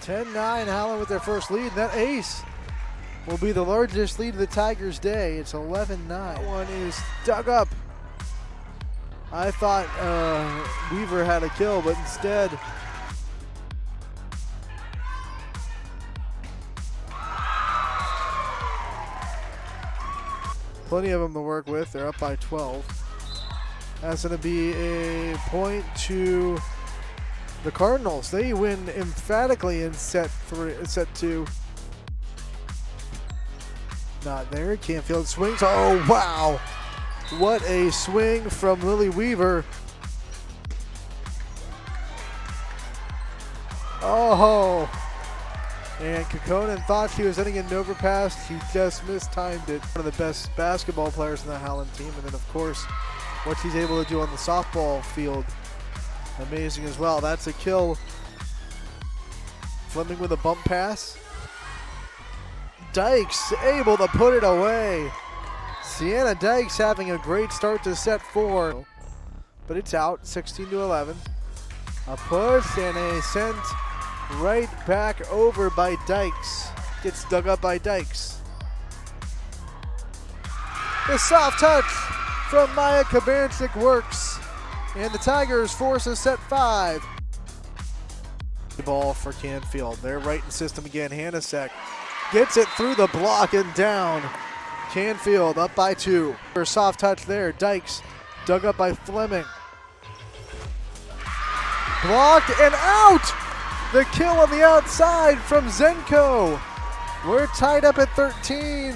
10-9, Howland with their first lead. That ace will be the largest lead of the Tigers' day. It's 11-9. That one is dug up. I thought Weaver had a kill, but instead plenty of them to work with. They're up by 12. That's going to be a point to the Cardinals. They win emphatically in set 2. Not there. Canfield swings. Oh, wow. What a swing from Lily Weaver. Oh. And Kekkonen thought she was hitting an overpass. He just mistimed it. One of the best basketball players in the Howland team. And then, of course, what she's able to do on the softball field. Amazing as well. That's a kill. Fleming with a bump pass. Dykes able to put it away. Sienna Dykes having a great start to set 4. But it's out, 16-11. A push and a sent right back over by Dykes. Gets dug up by Dykes. The soft touch from Maya Kabanchik works. And the Tigers force a set 5. Ball for Canfield. They're right in system again. Hanasek gets it through the block and down. Canfield up by 2. For a soft touch there. Dykes dug up by Fleming. Blocked and out! The kill on the outside from Zenko. We're tied up at 13.